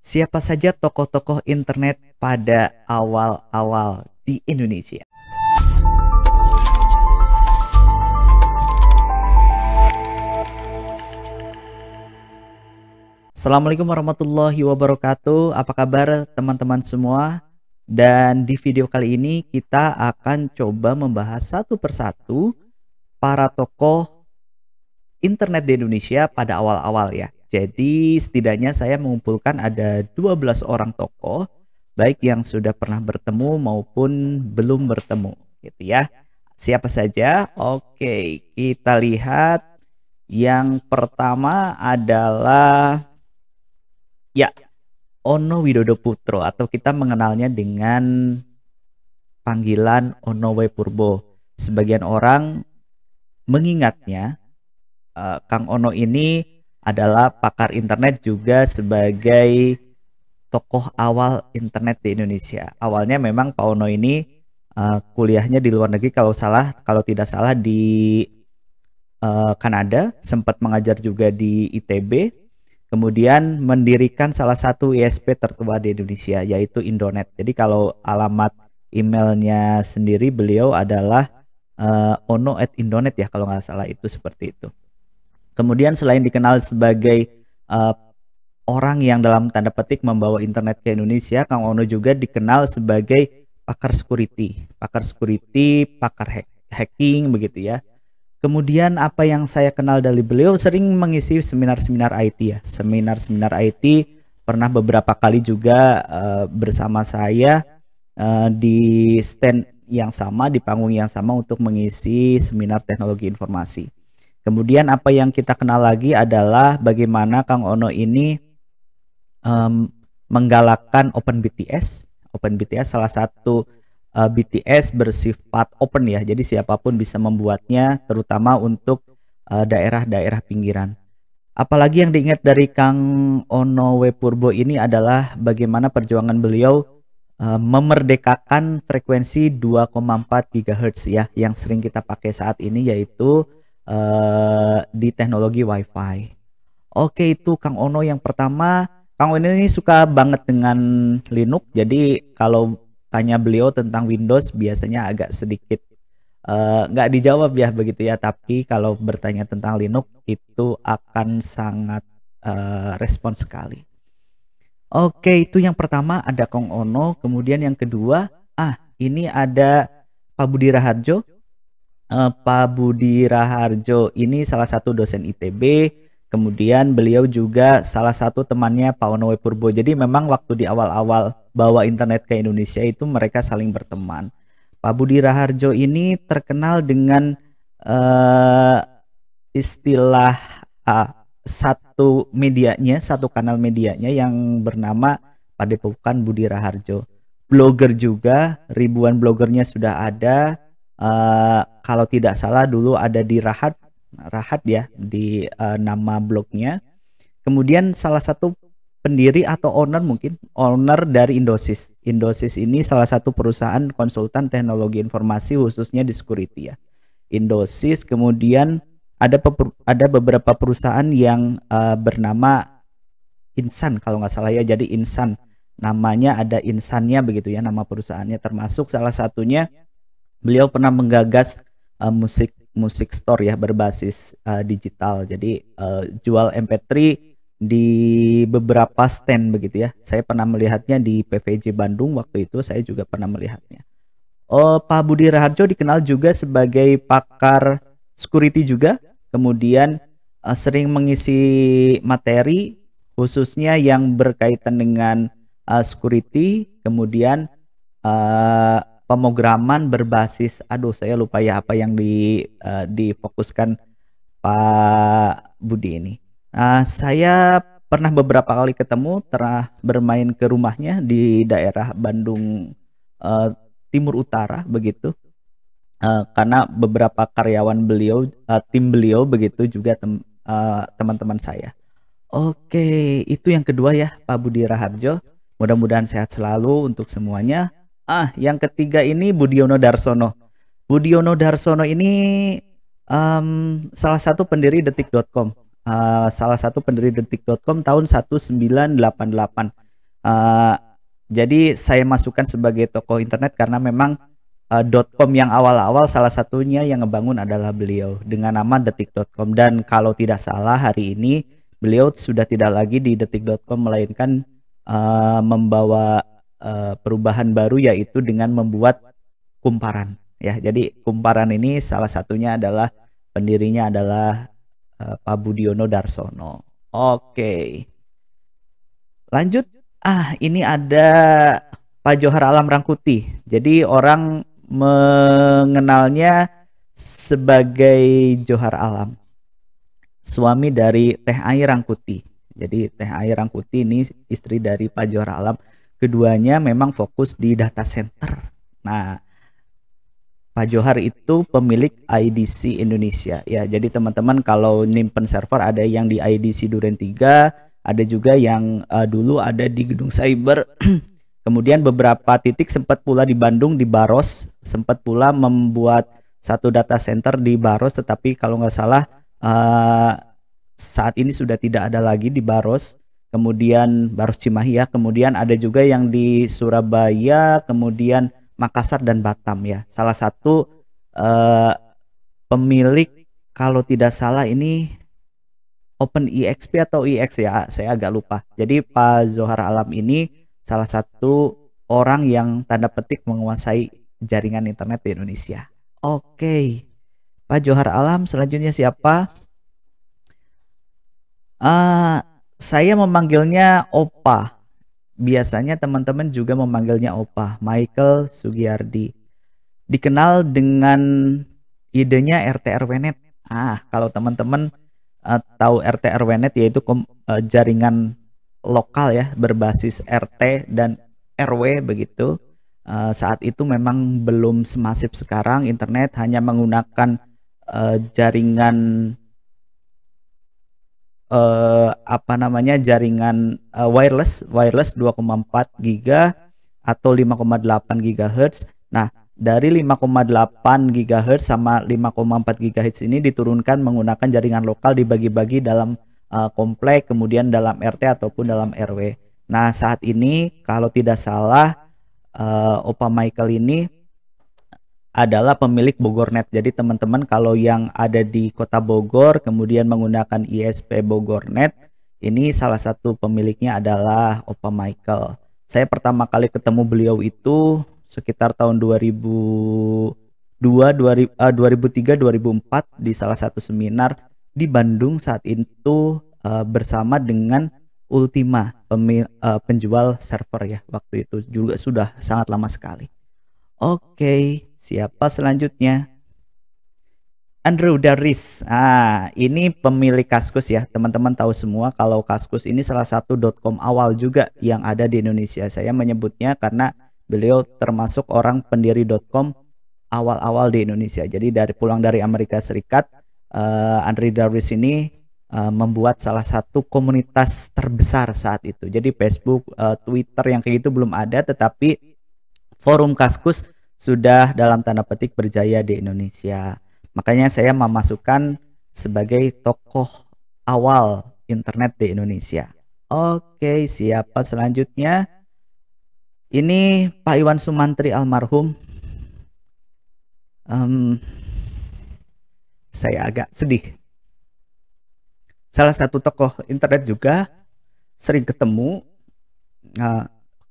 Siapa saja tokoh-tokoh internet pada awal-awal di Indonesia? Assalamualaikum warahmatullahi wabarakatuh. Apa kabar teman-teman semua? Dan di video kali ini kita akan coba membahas satu persatu para tokoh internet di Indonesia pada awal-awal ya. Jadi setidaknya saya mengumpulkan ada 12 orang tokoh, baik yang sudah pernah bertemu maupun belum bertemu gitu ya. Siapa saja? Oke, kita lihat. Yang pertama adalah ya, Ono Widodo Putro, atau kita mengenalnya dengan panggilan Ono W Purbo. Sebagian orang mengingatnya Kang Ono ini adalah pakar internet juga sebagai tokoh awal internet di Indonesia. Awalnya memang Pak Ono ini kuliahnya di luar negeri, kalau tidak salah di Kanada, sempat mengajar juga di ITB. Kemudian mendirikan salah satu ISP tertua di Indonesia, yaitu Indonet. Jadi kalau alamat emailnya sendiri beliau adalah ono@indonet ya, kalau nggak salah itu seperti itu. Kemudian selain dikenal sebagai orang yang dalam tanda petik membawa internet ke Indonesia, Kang Ono juga dikenal sebagai pakar security, pakar hacking begitu ya. Kemudian apa yang saya kenal dari beliau, sering mengisi seminar-seminar IT ya. Seminar-seminar IT, pernah beberapa kali juga bersama saya di stand yang sama, di panggung yang sama untuk mengisi seminar teknologi informasi. Kemudian apa yang kita kenal lagi adalah bagaimana Kang Ono ini menggalakkan OpenBTS. OpenBTS salah satu BTS bersifat open ya, jadi siapapun bisa membuatnya, terutama untuk daerah-daerah pinggiran. Apalagi yang diingat dari Kang Ono W Purbo ini adalah bagaimana perjuangan beliau memerdekakan frekuensi 2,4 GHz ya, yang sering kita pakai saat ini, yaitu di teknologi WiFi. Oke, itu Kang Ono yang pertama. Kang Ono ini suka banget dengan Linux, jadi kalau tanya beliau tentang Windows biasanya agak sedikit nggak dijawab ya begitu ya, tapi kalau bertanya tentang Linux itu akan sangat respons sekali. Oke, itu yang pertama, ada Kang Ono. Kemudian yang kedua, ini ada Pak Budi Raharjo. Pak Budi Raharjo ini salah satu dosen ITB. Kemudian beliau juga salah satu temannya Pak Ono W Purbo. Jadi memang waktu di awal-awal bawa internet ke Indonesia itu mereka saling berteman. Pak Budi Raharjo ini terkenal dengan istilah satu kanal medianya yang bernama Padepokan Budi Raharjo. Blogger juga, ribuan blogernya sudah ada. Kalau tidak salah dulu ada di Rahat ya, di nama blognya. Kemudian salah satu pendiri atau owner dari Indosys. Indosys ini salah satu perusahaan konsultan teknologi informasi khususnya di security ya. Indosys, kemudian ada beberapa perusahaan yang bernama Insan kalau nggak salah ya. Jadi Insan, namanya ada Insannya begitu ya, nama perusahaannya, termasuk salah satunya beliau pernah menggagas musik store ya, berbasis digital. Jadi jual MP3 di beberapa stand begitu ya. Saya pernah melihatnya di PVJ Bandung waktu itu, saya juga pernah melihatnya. Pak Budi Raharjo dikenal juga sebagai pakar security juga. Kemudian sering mengisi materi khususnya yang berkaitan dengan security. Kemudian pemrograman berbasis, saya lupa ya apa yang difokuskan Pak Budi ini. Saya pernah beberapa kali ketemu, pernah bermain ke rumahnya di daerah Bandung Timur Utara begitu. Karena beberapa karyawan beliau, tim beliau begitu juga teman-teman saya. Oke, itu yang kedua ya, Pak Budi Raharjo. Mudah-mudahan sehat selalu untuk semuanya. Yang ketiga ini Budiono Darsono. Budiono Darsono ini salah satu pendiri detik.com. Salah satu pendiri detik.com tahun 1988. Eh, jadi saya masukkan sebagai tokoh internet karena memang .com yang awal-awal salah satunya yang ngebangun adalah beliau dengan nama detik.com, dan kalau tidak salah hari ini beliau sudah tidak lagi di detik.com melainkan membawa perubahan baru, yaitu dengan membuat Kumparan ya. Jadi Kumparan ini salah satunya adalah pendirinya adalah Pak Budiono Darsono. Oke. Lanjut. Ini ada Pak Johar Alam Rangkuti. Jadi orang mengenalnya sebagai Johar Alam, suami dari Teh Ai Rangkuti. Jadi Teh Ai Rangkuti ini istri dari Pak Johar Alam. Keduanya memang fokus di data center. Nah, Pak Johar itu pemilik IDC Indonesia ya. Jadi teman-teman kalau nyimpen server ada yang di IDC Duren 3, ada juga yang dulu ada di Gedung Cyber. Kemudian beberapa titik sempat pula di Bandung, di Baros, sempat pula membuat satu data center di Baros, tetapi kalau nggak salah saat ini sudah tidak ada lagi di Baros. Kemudian Baros Cimahi ya, kemudian ada juga yang di Surabaya, kemudian Makassar dan Batam ya. Salah satu pemilik kalau tidak salah ini OpenEXP atau EX ya, saya agak lupa. Jadi Pak Johar Alam ini salah satu orang yang tanda petik menguasai jaringan internet di Indonesia. Oke, Pak Johar Alam, selanjutnya siapa? Saya memanggilnya Opa. Biasanya teman-teman juga memanggilnya Opa. Michael Sugiyardi. Dikenal dengan idenya RT-RW-Net. Kalau teman-teman tahu RT-RW-Net yaitu jaringan lokal ya, berbasis RT dan RW begitu. Saat itu memang belum semasif sekarang internet, hanya menggunakan jaringan jaringan wireless 2,4 giga atau 5,8 GHz. Nah, dari 5,8 GHz sama 5,4 GHz ini diturunkan menggunakan jaringan lokal, dibagi-bagi dalam komplek, kemudian dalam RT ataupun dalam RW. Nah, saat ini kalau tidak salah Opa Michael ini adalah pemilik Bogornet. Jadi teman-teman kalau yang ada di Kota Bogor kemudian menggunakan ISP Bogornet, ini salah satu pemiliknya adalah Opa Michael. Saya pertama kali ketemu beliau itu sekitar tahun 2003 2004 di salah satu seminar di Bandung saat itu bersama dengan Ultima, penjual server ya. Waktu itu juga sudah sangat lama sekali. Oke, siapa selanjutnya? Andrew Darris. Ini pemilik Kaskus ya. Teman-teman tahu semua kalau Kaskus ini salah satu .com awal juga yang ada di Indonesia. Saya menyebutnya karena beliau termasuk orang pendiri .com awal-awal di Indonesia. Jadi pulang dari Amerika Serikat, Andrew Darris ini membuat salah satu komunitas terbesar saat itu. Jadi Facebook, Twitter yang kayak gitu belum ada, tetapi forum Kaskus sudah dalam tanda petik berjaya di Indonesia. Makanya saya memasukkan sebagai tokoh awal internet di Indonesia. Oke, siapa selanjutnya? Ini Pak Iwan Sumantri almarhum. Saya agak sedih. Salah satu tokoh internet juga, sering ketemu,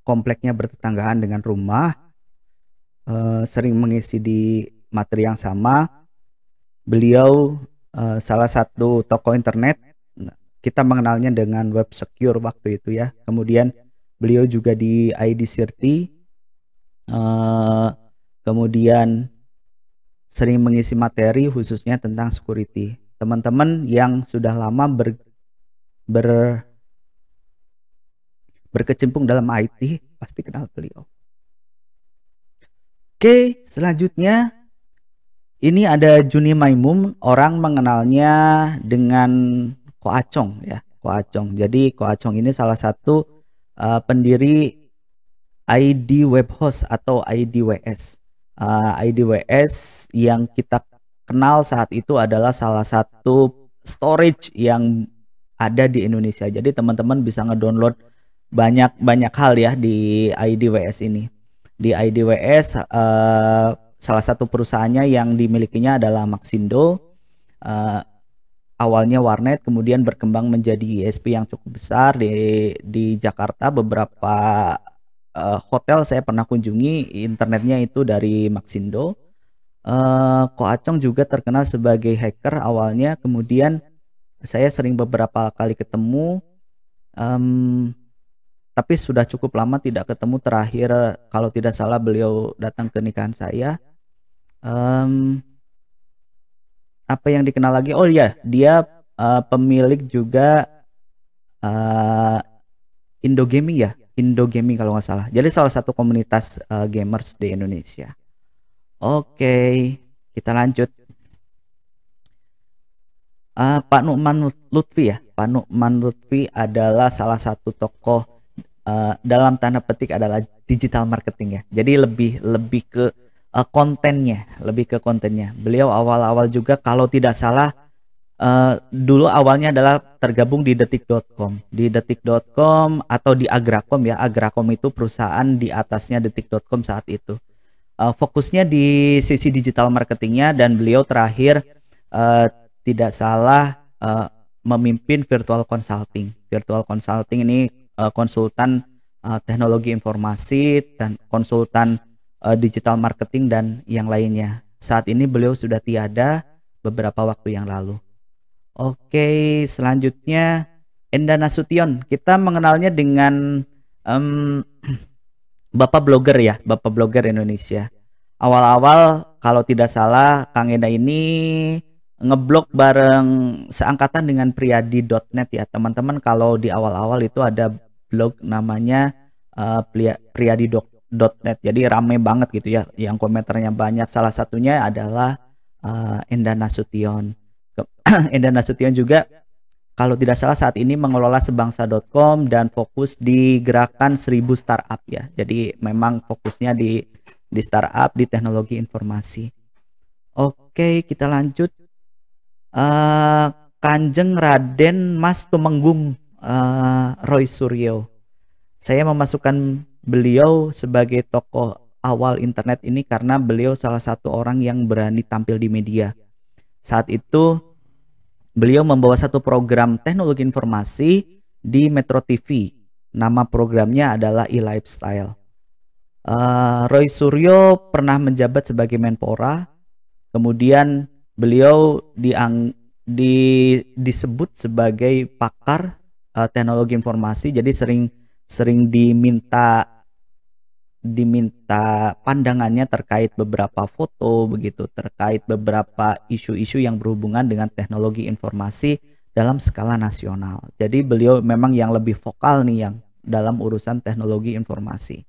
kompleknya bertetanggaan dengan rumah, sering mengisi di materi yang sama. Beliau salah satu tokoh internet, kita mengenalnya dengan Web Secure waktu itu ya. Kemudian beliau juga di ID Sirti, kemudian sering mengisi materi khususnya tentang security. Teman-teman yang sudah lama berkecimpung dalam IT pasti kenal beliau. Oke, selanjutnya ini ada Juni Maimum, orang mengenalnya dengan Ko Acong ya, Ko Acong. Jadi Ko Acong ini salah satu pendiri ID Web Host atau IDWS. IDWS yang kita kenal saat itu adalah salah satu storage yang ada di Indonesia. Jadi teman-teman bisa ngedownload banyak hal ya di IDWS ini. Di IDWS salah satu perusahaannya yang dimilikinya adalah Maxindo. Awalnya warnet, kemudian berkembang menjadi ISP yang cukup besar di Jakarta. Beberapa hotel saya pernah kunjungi, internetnya itu dari Maxindo. Ko Acong juga terkenal sebagai hacker awalnya, kemudian saya sering beberapa kali ketemu, tapi sudah cukup lama tidak ketemu. Terakhir kalau tidak salah beliau datang ke nikahan saya. Apa yang dikenal lagi? Oh iya, dia pemilik juga Indo Gaming ya, Indo Gaming kalau nggak salah. Jadi salah satu komunitas gamers di Indonesia. Oke, kita lanjut. Pak Nukman Lutfi ya. Pak Nukman Lutfi adalah salah satu tokoh, dalam tanda petik adalah digital marketing ya. Jadi lebih ke kontennya. Beliau awal-awal juga kalau tidak salah dulu awalnya adalah tergabung di detik.com. Di detik.com atau di Agracom ya. Agracom itu perusahaan di atasnya detik.com saat itu. Fokusnya di sisi digital marketingnya, dan beliau terakhir tidak salah memimpin virtual consulting. Virtual consulting ini konsultan teknologi informasi dan konsultan digital marketing dan yang lainnya. Saat ini beliau sudah tiada beberapa waktu yang lalu. Oke, selanjutnya Enda Nasution. Kita mengenalnya dengan Bapak blogger ya, Bapak blogger Indonesia. Awal-awal kalau tidak salah Kang Enda ini ngeblog bareng seangkatan dengan Priyadi.net ya. Teman-teman kalau di awal-awal itu ada blog namanya Priyadi.net. Jadi rame banget gitu ya, yang komentarnya banyak. Salah satunya adalah Enda Nasution. Enda Nasution juga kalau tidak salah saat ini mengelola sebangsa.com dan fokus di gerakan 1000 startup ya. Jadi memang fokusnya di startup, di teknologi informasi. Oke, kita lanjut. Kanjeng Raden Mas Tumenggung Roy Suryo. Saya memasukkan beliau sebagai tokoh awal internet ini karena beliau salah satu orang yang berani tampil di media. Saat itu beliau membawa satu program teknologi informasi di Metro TV. Nama programnya adalah e-lifestyle. Roy Suryo pernah menjabat sebagai Menpora. Kemudian beliau disebut sebagai pakar teknologi informasi. Jadi sering diminta pandangannya terkait beberapa foto begitu, terkait beberapa isu-isu yang berhubungan dengan teknologi informasi dalam skala nasional. Jadi beliau memang yang lebih vokal nih yang dalam urusan teknologi informasi.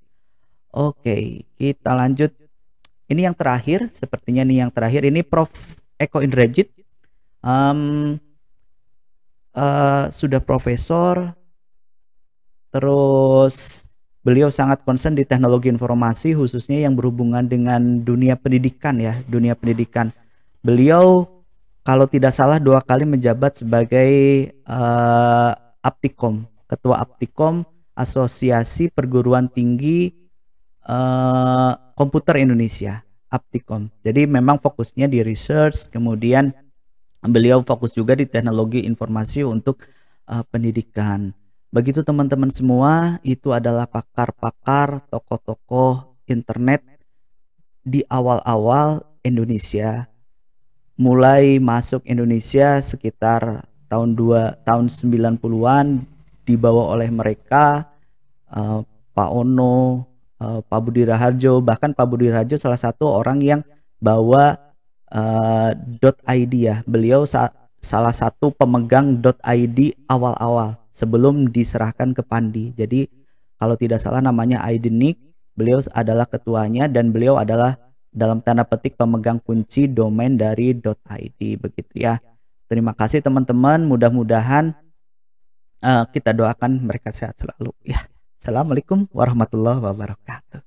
Oke, kita lanjut. Ini yang terakhir, sepertinya nih yang terakhir ini Prof. Eko Indrajit. Sudah profesor, terus beliau sangat concern di teknologi informasi, khususnya yang berhubungan dengan dunia pendidikan ya, dunia pendidikan. Beliau kalau tidak salah 2 kali menjabat sebagai Aptikom, Ketua Aptikom, Asosiasi Perguruan Tinggi Komputer Indonesia, Aptikom. Jadi memang fokusnya di research, kemudian beliau fokus juga di teknologi informasi untuk pendidikan. Begitu teman-teman semua, itu adalah pakar-pakar, tokoh-tokoh internet di awal-awal Indonesia. Mulai masuk Indonesia sekitar tahun 90-an dibawa oleh mereka, Pak Ono, Pak Budi Raharjo. Bahkan Pak Budi Raharjo salah satu orang yang bawa .id ya. Beliau salah satu pemegang .id awal-awal sebelum diserahkan ke Pandi. Jadi kalau tidak salah namanya Aidenik, beliau adalah ketuanya dan beliau adalah dalam tanda petik pemegang kunci domain dari .id begitu ya. Terima kasih teman-teman, mudah-mudahan kita doakan mereka sehat selalu ya. Assalamualaikum warahmatullahi wabarakatuh.